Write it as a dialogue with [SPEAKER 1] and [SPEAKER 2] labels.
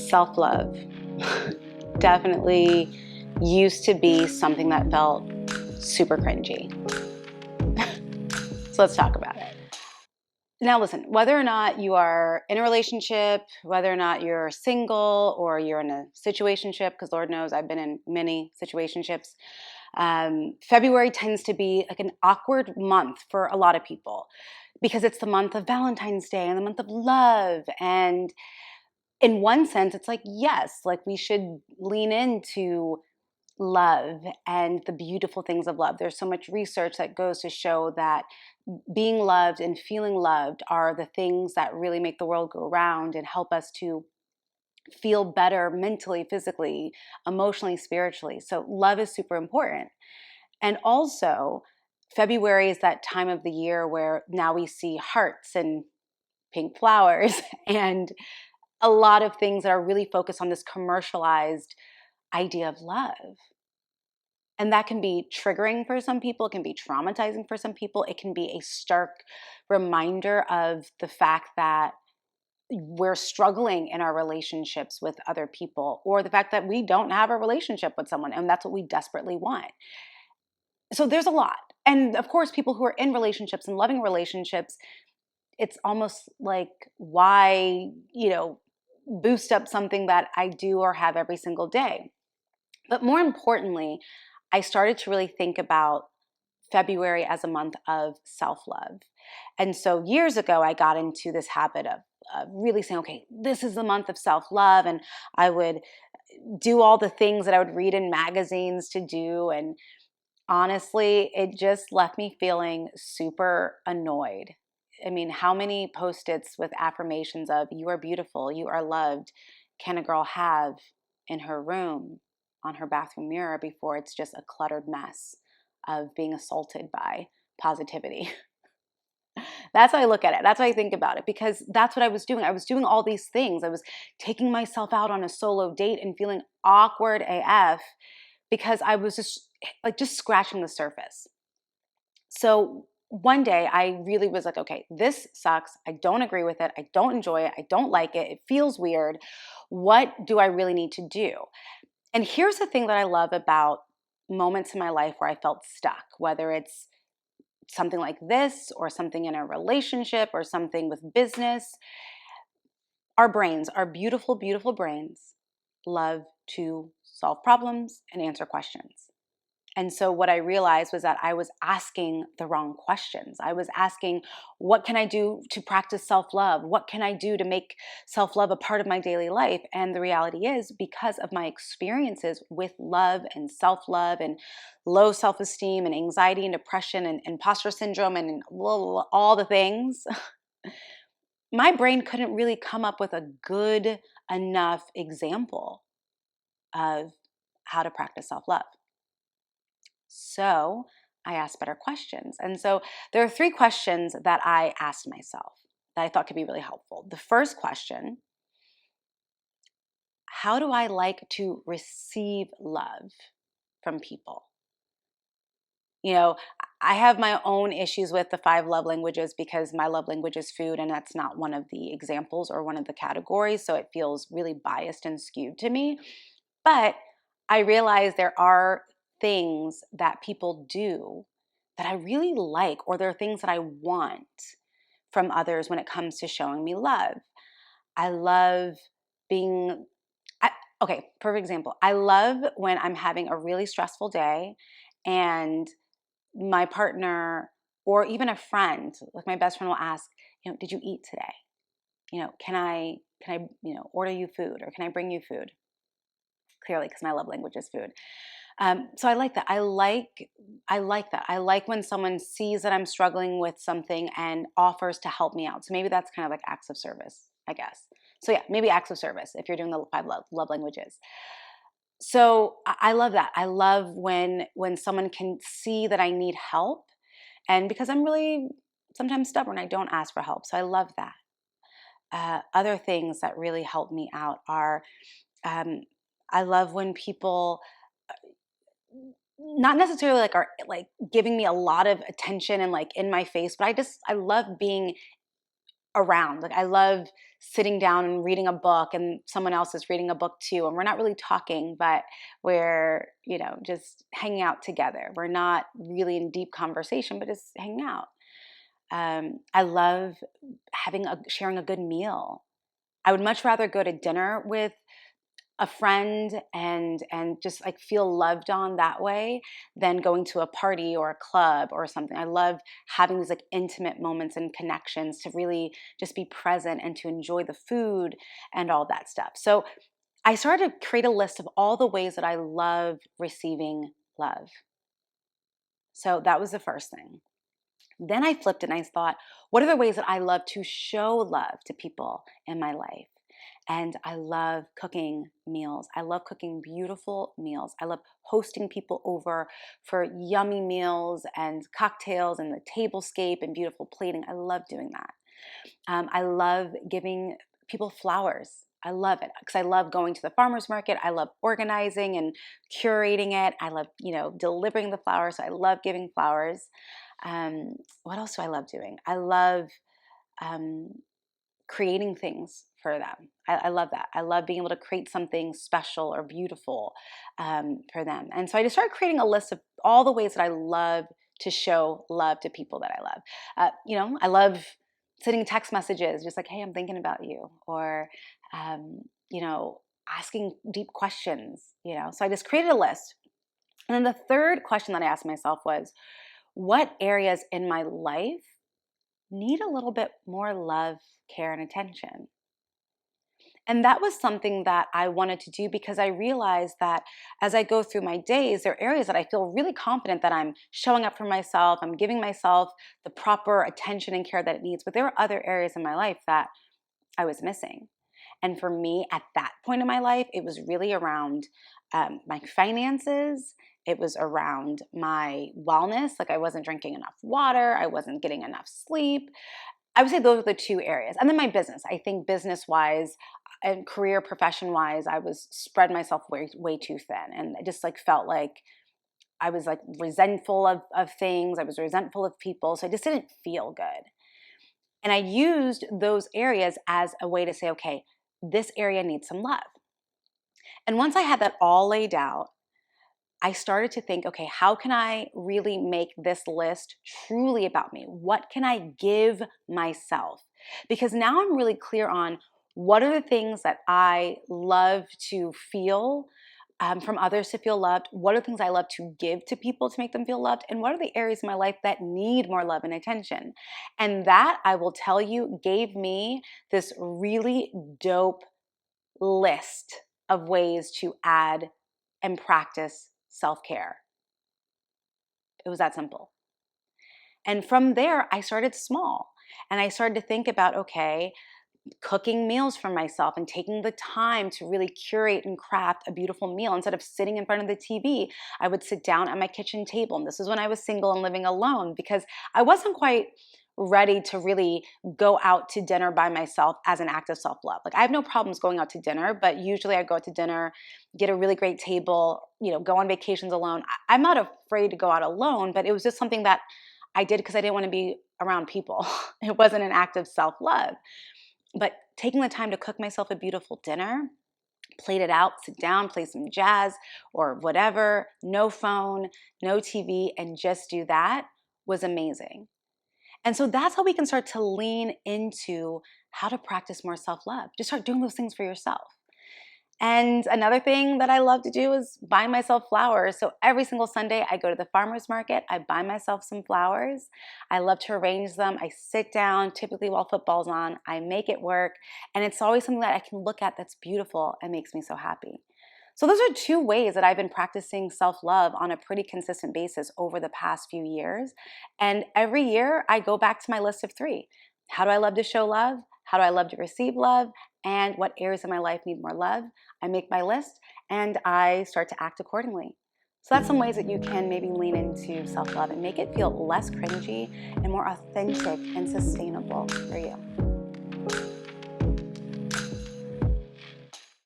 [SPEAKER 1] Self-love definitely used to be something that felt super cringy. So let's talk about it. Now listen, whether or not you are in a relationship, whether or not you're single or you're in a situationship, because Lord knows I've been in many situationships, February tends to be like an awkward month for a lot of people because it's the month of Valentine's Day and the month of love. And in one sense, it's like, yes, like we should lean into love and the beautiful things of love. There's so much research that goes to show that being loved and feeling loved are the things that really make the world go round and help us to feel better mentally, physically, emotionally, spiritually. So love is super important. And also, February is that time of the year where now we see hearts and pink flowers and a lot of things that are really focused on this commercialized idea of love. And that can be triggering for some people. It can be traumatizing for some people. It can be a stark reminder of the fact that we're struggling in our relationships with other people, or the fact that we don't have a relationship with someone and that's what we desperately want. So there's a lot. And of course, people who are in relationships and loving relationships, it's almost like, why, boost up something that I do or have every single day? But more importantly, I started to really think about February as a month of self-love. And so years ago, I got into this habit of really saying, okay, this is the month of self-love. And I would do all the things that I would read in magazines to do. And honestly, it just left me feeling super annoyed. I mean, how many post-its with affirmations of "you are beautiful, you are loved" can a girl have in her room on her bathroom mirror before it's just a cluttered mess of being assaulted by positivity? That's how I look at it. That's how I think about it, because that's what I was doing. I was doing all these things. I was taking myself out on a solo date and feeling awkward AF because I was just scratching the surface. So one day I really was like, okay, this sucks. I don't agree with it. I don't enjoy it. I don't like it. It feels weird. What do I really need to do? And here's the thing that I love about moments in my life where I felt stuck, whether it's something like this or something in a relationship or something with business. Our brains, our beautiful, beautiful brains, love to solve problems and answer questions. And so what I realized was that I was asking the wrong questions. I was asking, what can I do to practice self-love? What can I do to make self-love a part of my daily life? And the reality is, because of my experiences with love and self-love and low self-esteem and anxiety and depression and imposter syndrome and all the things, my brain couldn't really come up with a good enough example of how to practice self-love. So I asked better questions. And so there are three questions that I asked myself that I thought could be really helpful. The first question: how do I like to receive love from people? You know, I have my own issues with the 5 love languages because my love language is food, and that's not one of the examples or one of the categories. So it feels really biased and skewed to me. But I realize there are things that people do that I really like, or there are things that I want from others when it comes to showing me love. I love being, okay, perfect example. I love when I'm having a really stressful day and my partner or even a friend, like my best friend, will ask, did you eat today? Can I, order you food, or can I bring you food? Clearly, because my love language is food. So I like that. I like that. I like when someone sees that I'm struggling with something and offers to help me out. So maybe that's kind of like acts of service, I guess. So yeah, maybe acts of service if you're doing the 5 love languages. So I love that. I love when someone can see that I need help, and because I'm really sometimes stubborn, I don't ask for help. So I love that. Other things that really help me out are, um, I love when people not necessarily like are like giving me a lot of attention and like in my face, but I love being around. Like I love sitting down and reading a book and someone else is reading a book too. And we're not really talking, but we're, just hanging out together. We're not really in deep conversation, but just hanging out. I love sharing a good meal. I would much rather go to dinner with a friend and just like feel loved on that way than going to a party or a club or something. I love having these like intimate moments and connections to really just be present and to enjoy the food and all that stuff. So I started to create a list of all the ways that I love receiving love. So that was the first thing. Then I flipped it and I thought, what are the ways that I love to show love to people in my life? And I love cooking meals. I love cooking beautiful meals. I love hosting people over for yummy meals and cocktails and the tablescape and beautiful plating. I love doing that. I love giving people flowers. I love it because I love going to the farmer's market. I love organizing and curating it. I love, delivering the flowers. So I love giving flowers. What else do I love doing? I love creating things for them. I love that. I love being able to create something special or beautiful for them. And so I just started creating a list of all the ways that I love to show love to people that I love. I love sending text messages, just like, hey, I'm thinking about you, or, asking deep questions, So I just created a list. And then the third question that I asked myself was, what areas in my life need a little bit more love, care, and attention? And that was something that I wanted to do because I realized that as I go through my days, there are areas that I feel really confident that I'm showing up for myself, I'm giving myself the proper attention and care that it needs. But there were other areas in my life that I was missing. And for me, at that point in my life, it was really around my finances. It was around my wellness. Like I wasn't drinking enough water. I wasn't getting enough sleep. I would say those are the two areas. And then my business. I think business-wise and career profession-wise, I was spread myself way too thin. And I just like felt like I was like resentful of things. I was resentful of people. So I just didn't feel good. And I used those areas as a way to say, okay, this area needs some love. And once I had that all laid out, I started to think, okay, how can I really make this list truly about me? What can I give myself? Because now I'm really clear on what are the things that I love to feel from others to feel loved? What are the things I love to give to people to make them feel loved? And what are the areas in my life that need more love and attention? And that, I will tell you, gave me this really dope list of ways to add and practice self-care. It was that simple. And from there, I started small. And I started to think about, okay, cooking meals for myself and taking the time to really curate and craft a beautiful meal. Instead of sitting in front of the TV, I would sit down at my kitchen table. And this is when I was single and living alone because I wasn't quite ready to really go out to dinner by myself as an act of self-love. Like I have no problems going out to dinner, but usually I go out to dinner, get a really great table, go on vacations alone. I'm not afraid to go out alone, but it was just something that I did because I didn't want to be around people. It wasn't an act of self-love. But taking the time to cook myself a beautiful dinner, plate it out, sit down, play some jazz or whatever, no phone, no TV, and just do that was amazing. And so that's how we can start to lean into how to practice more self-love. Just start doing those things for yourself. And another thing that I love to do is buy myself flowers. So every single Sunday, I go to the farmer's market. I buy myself some flowers. I love to arrange them. I sit down, typically while football's on. I make it work. And it's always something that I can look at that's beautiful and makes me so happy. So those are two ways that I've been practicing self-love on a pretty consistent basis over the past few years. And every year, I go back to my list of three. How do I love to show love? How do I love to receive love? And what areas of my life need more love? I make my list and I start to act accordingly. So that's some ways that you can maybe lean into self-love and make it feel less cringy and more authentic and sustainable for you.